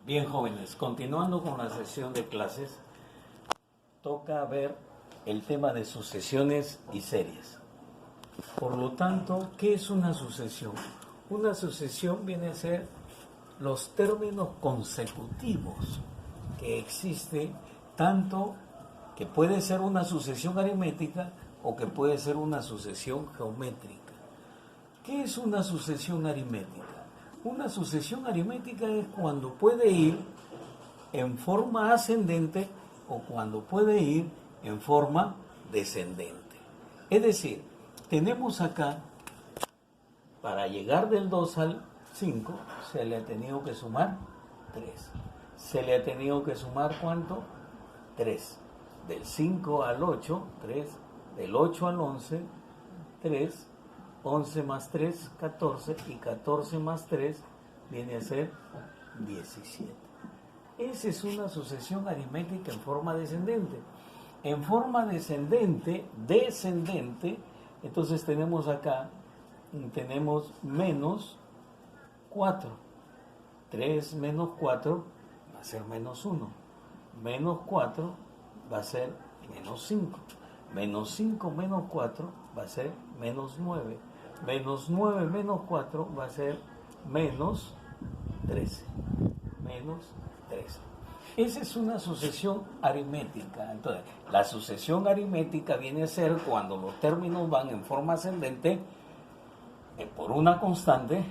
Bien, jóvenes, continuando con la sesión de clases, toca ver el tema de sucesiones y series. Por lo tanto, ¿qué es una sucesión? Una sucesión viene a ser los términos consecutivos que existe, tanto que puede ser una sucesión aritmética o que puede ser una sucesión geométrica. ¿Qué es una sucesión aritmética? Una sucesión aritmética es cuando puede ir en forma ascendente o cuando puede ir en forma descendente. Es decir, tenemos acá, para llegar del 2 al 5, se le ha tenido que sumar 3. Se le ha tenido que sumar ¿cuánto? 3. Del 5 al 8, 3. Del 8 al 11, 3. 11 más 3, 14, y 14 más 3 viene a ser 17. Esa es una sucesión aritmética en forma descendente. En forma descendente, entonces tenemos acá, tenemos menos 4. 3 menos 4 va a ser menos 1. Menos 4 va a ser menos 5. Menos 5 menos 4 va a ser menos 9. Menos 9 menos 4 va a ser menos 13. Menos 13. Esa es una sucesión aritmética. Entonces, la sucesión aritmética viene a ser cuando los términos van en forma ascendente por una constante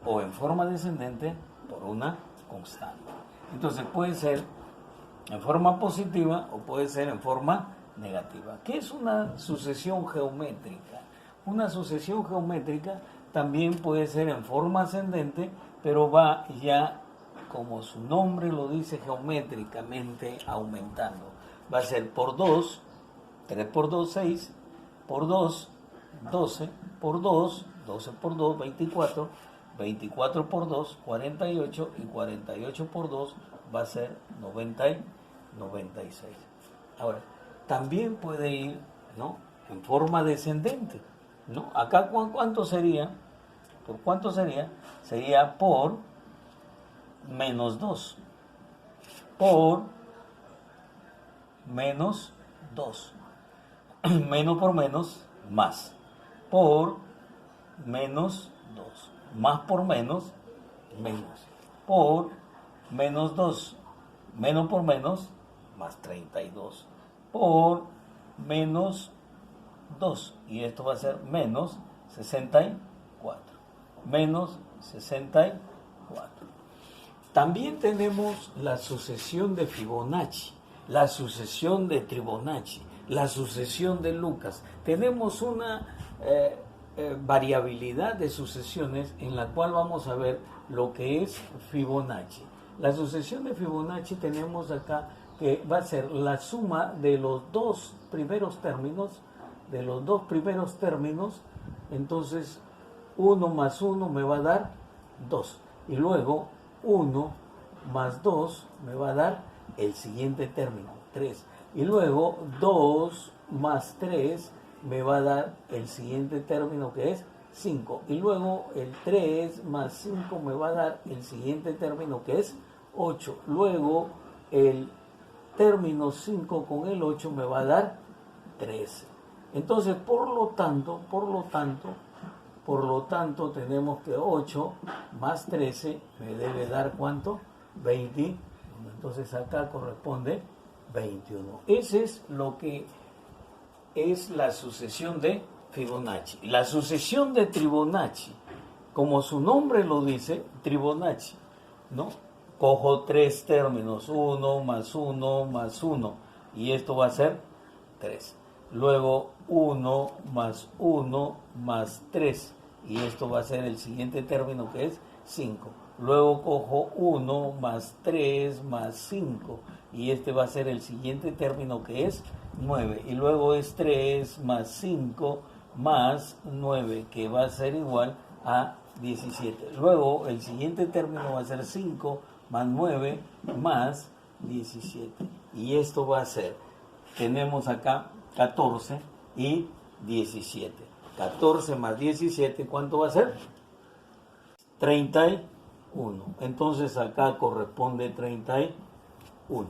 o en forma descendente por una constante. Entonces puede ser en forma positiva o puede ser en forma negativa. ¿Qué es una sucesión geométrica? Una sucesión geométrica también puede ser en forma ascendente, pero va ya, como su nombre lo dice, geométricamente aumentando. Va a ser por 2, 3 por 2, 6, por 2, 12, por 2, 12 por 2, 24, 24 por 2, 48, y 48 por 2 va a ser 90 y 96. Ahora, también puede ir, ¿no?, en forma descendente, ¿no? Acá, ¿cuánto sería? ¿Por cuánto sería? Sería por menos 2. Por menos 2. Menos por menos, más. Por menos 2. Más por menos, menos. Por menos 2. Menos por menos, más 32. Por menos 2. Y esto va a ser menos 64. Menos 64. También tenemos la sucesión de Fibonacci, la sucesión de Tribonacci, la sucesión de Lucas. Tenemos una variabilidad de sucesiones en la cual vamos a ver lo que es Fibonacci. La sucesión de Fibonacci tenemos acá que va a ser la suma de los dos primeros términos, entonces 1 más 1 me va a dar 2, y luego 1 más 2 me va a dar el siguiente término, 3, y luego 2 más 3 me va a dar el siguiente término, que es 5, y luego el 3 más 5 me va a dar el siguiente término, que es 8, luego el término 5 con el 8 me va a dar 13. Entonces, por lo tanto, tenemos que 8 más 13 me debe dar ¿cuánto? 21. Entonces acá corresponde 21. Ese es lo que es la sucesión de Fibonacci. La sucesión de Tribonacci, como su nombre lo dice, Tribonacci, ¿no? Cojo 3 términos, 1 más 1 más 1, y esto va a ser 3. Luego 1 más 1 más 3, y esto va a ser el siguiente término, que es 5. Luego cojo 1 más 3 más 5, y este va a ser el siguiente término, que es 9. Y luego es 3 más 5 más 9, que va a ser igual a 17. Luego el siguiente término va a ser 5 más 9 más 17. Y esto va a ser, tenemos acá 14 y 17. 14 más 17, ¿cuánto va a ser? 34. 1. Entonces acá corresponde 31.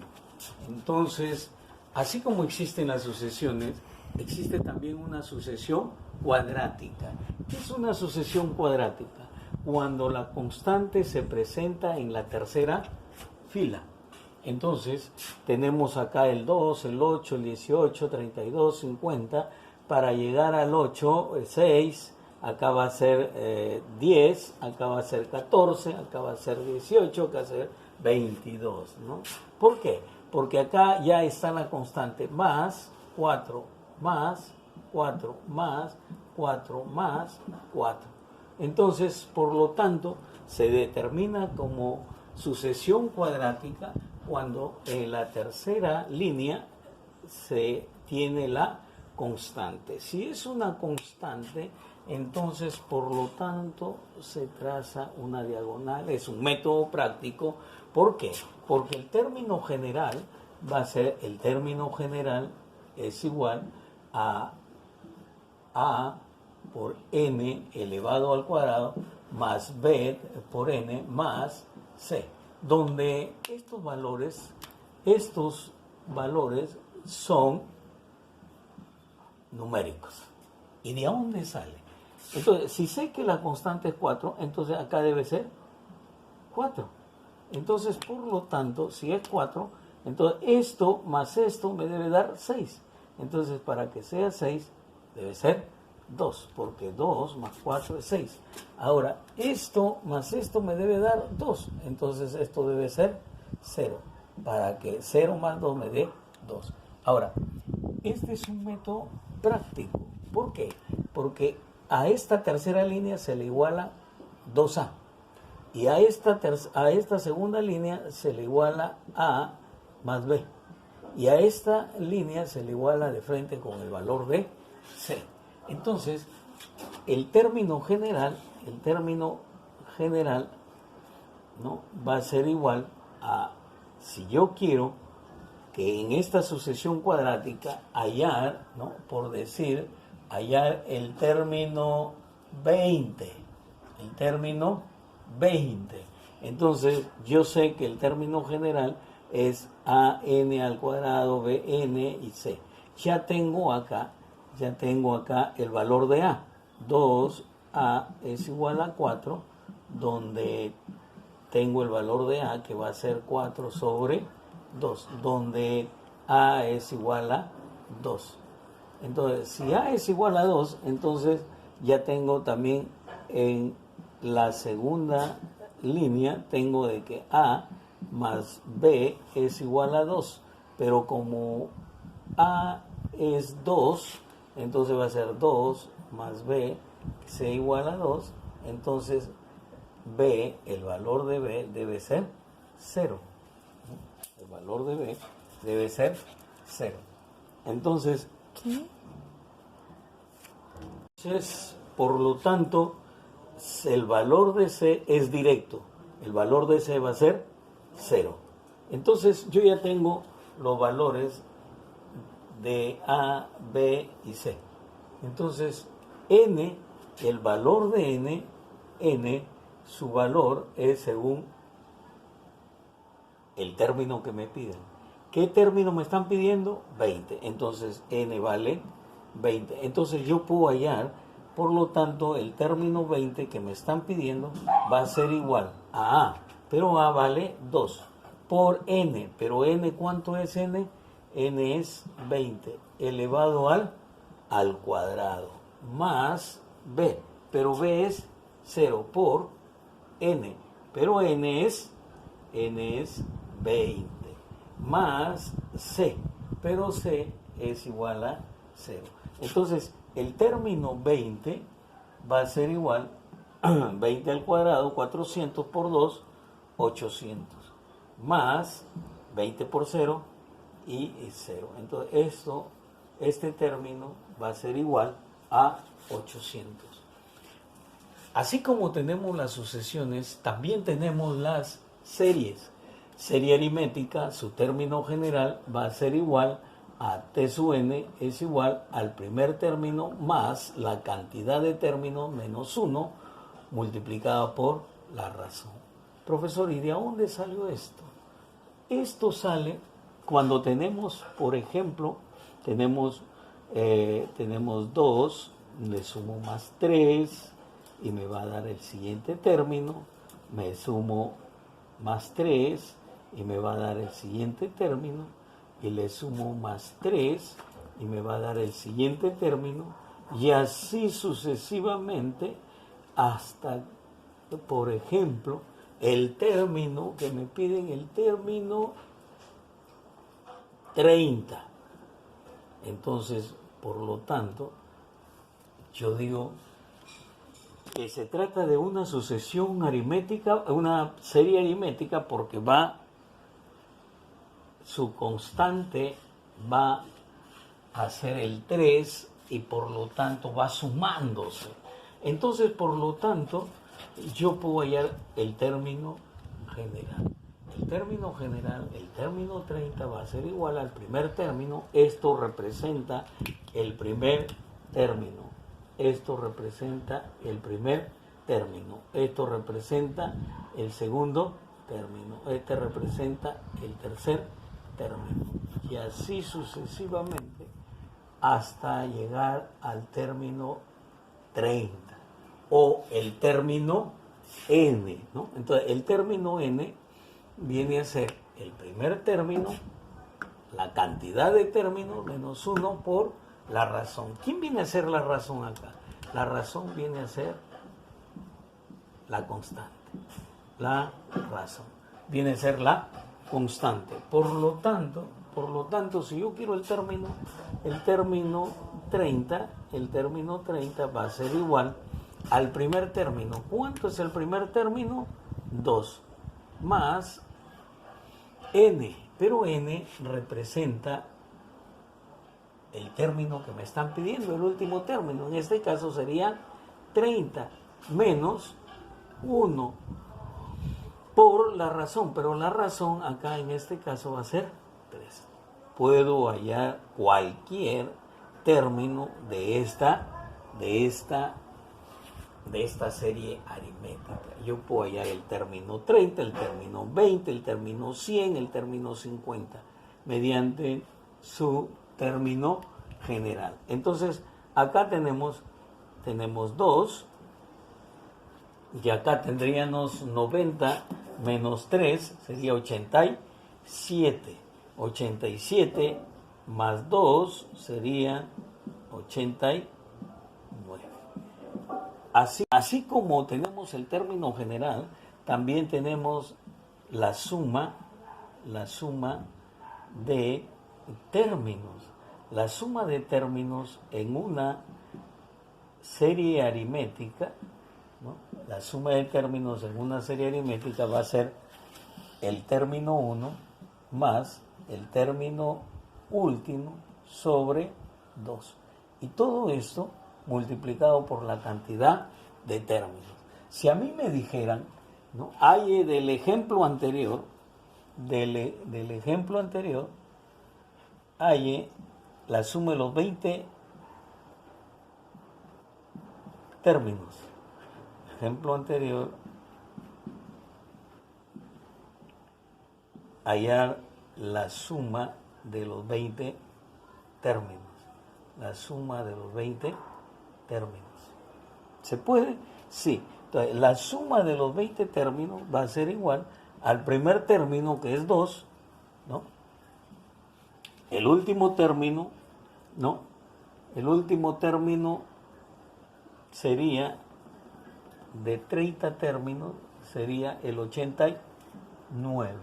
Entonces, así como existen las sucesiones, existe también una sucesión cuadrática. ¿Qué es una sucesión cuadrática? Cuando la constante se presenta en la tercera fila. Entonces, tenemos acá el 2, el 8, el 18, 32, 50. Para llegar al 8, 6. Acá va a ser 10, acá va a ser 14, acá va a ser 18, acá va a ser 22, ¿no? ¿Por qué? Porque acá ya está la constante más 4, más 4, más 4, más 4. Entonces, por lo tanto, se determina como sucesión cuadrática cuando en la tercera línea se tiene la constante. Si es una constante, entonces por lo tanto se traza una diagonal. Es un método práctico. ¿Por qué? Porque el término general va a ser, el término general es igual a por n elevado al cuadrado más b por n más c, donde estos valores son numéricos. ¿Y de dónde sale? Entonces, si sé que la constante es 4, entonces acá debe ser 4. Entonces, por lo tanto, si es 4, entonces esto más esto me debe dar 6. Entonces, para que sea 6, debe ser 2, porque 2 más 4 es 6. Ahora, esto más esto me debe dar 2. Entonces, esto debe ser 0, para que 0 más 2 me dé 2. Ahora, este es un método práctico. ¿Por qué? Porque a esta tercera línea se le iguala 2a. Y a esta segunda línea se le iguala a más b. Y a esta línea se le iguala de frente con el valor de c. Entonces, el término general, ¿no?, va a ser igual a, si yo quiero que en esta sucesión cuadrática hallar, ¿no?, por decir, hallar el término 20. Entonces, yo sé que el término general es an al cuadrado, bn y c. Ya tengo acá el valor de a. 2a es igual a 4, donde tengo el valor de a, que va a ser 4 sobre 2, donde a es igual a 2. Entonces, si a es igual a 2, entonces ya tengo también en la segunda línea, tengo de que a más b es igual a 2, pero como a es 2, entonces va a ser 2 más b, que sea igual a 2, entonces b, el valor de b debe ser 0. El valor de b debe ser 0. Entonces, por lo tanto, el valor de c es directo. El valor de c va a ser 0. Entonces, yo ya tengo los valores de a, b y c. Entonces, n, el valor de n, su valor es según el término que me piden. ¿Qué término me están pidiendo? 20. Entonces, n vale 20. Entonces, yo puedo hallar, por lo tanto, el término 20 que me están pidiendo va a ser igual a a, pero a vale 2, por n. Pero n, ¿cuánto es n? N es 20 elevado al cuadrado, más b, pero b es 0 por n, pero n es 20, más c, pero c es igual a 0. Entonces, el término 20 va a ser igual a 20 al cuadrado, 400 por 2, 800, más 20 por 0 y 0. Entonces, este término va a ser igual a 800. Así como tenemos las sucesiones, también tenemos las series. Serie aritmética, su término general va a ser igual a t sub n es igual al primer término más la cantidad de términos menos 1 multiplicada por la razón. Profesor, ¿y de dónde salió esto? Esto sale cuando tenemos, por ejemplo, tenemos 2, le sumo más 3 y me va a dar el siguiente término, me sumo más 3 y me va a dar el siguiente término, y le sumo más 3 y me va a dar el siguiente término, y así sucesivamente hasta, por ejemplo, el término que me piden, el término 30. Entonces, por lo tanto, yo digo que se trata de una sucesión aritmética, una serie aritmética, porque su constante va a ser el 3 y por lo tanto va sumándose. Entonces, por lo tanto, yo puedo hallar el término general. El término general, el término 30 va a ser igual al primer término. Esto representa el primer término. Esto representa el primer término. Esto representa el segundo término. Este representa el tercer término. Y así sucesivamente hasta llegar al término 30 o el término n, ¿no? Entonces, el término n viene a ser el primer término, la cantidad de términos menos 1 por la razón. ¿Quién viene a ser la razón acá? La razón viene a ser la constante. La razón viene a ser la constante. Por lo tanto, si yo quiero el término 30, el término 30 va a ser igual al primer término. ¿Cuánto es el primer término? 2 más n, pero n representa el término que me están pidiendo, el último término. En este caso sería 30 menos 1 por la razón, pero la razón acá en este caso va a ser 3. Puedo hallar cualquier término de esta serie aritmética. Yo puedo hallar el término 30, el término 20, el término 100, el término 50, mediante su término general. Entonces, acá tenemos 2, y acá tendríamos 90 menos 3, sería 87. 87 más 2 sería 89. Así como tenemos el término general, también tenemos la suma de términos. La suma de términos en una serie aritmética, ¿no? La suma de términos en una serie aritmética va a ser el término 1 más el término último sobre 2. Y todo esto multiplicado por la cantidad de términos. Si a mí me dijeran, ¿no? Hay del ejemplo anterior, hay la suma de los 20 términos. Ejemplo anterior, hallar la suma de los 20 términos. La suma de los 20 términos. ¿Se puede? Sí. Entonces, la suma de los 20 términos va a ser igual al primer término, que es 2, ¿no? El último término, ¿no? El último término sería de 30 términos, sería el 89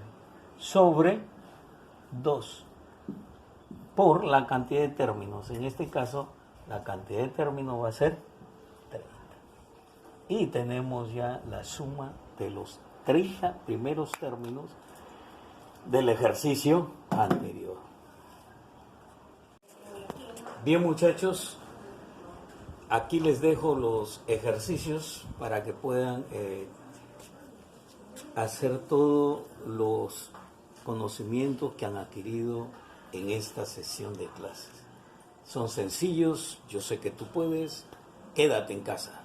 sobre 2 por la cantidad de términos. En este caso, la cantidad de términos va a ser 30. Y tenemos ya la suma de los 30 primeros términos del ejercicio anterior. Bien, muchachos, aquí les dejo los ejercicios para que puedan hacer todos los conocimientos que han adquirido en esta sesión de clases. Son sencillos, yo sé que tú puedes, quédate en casa.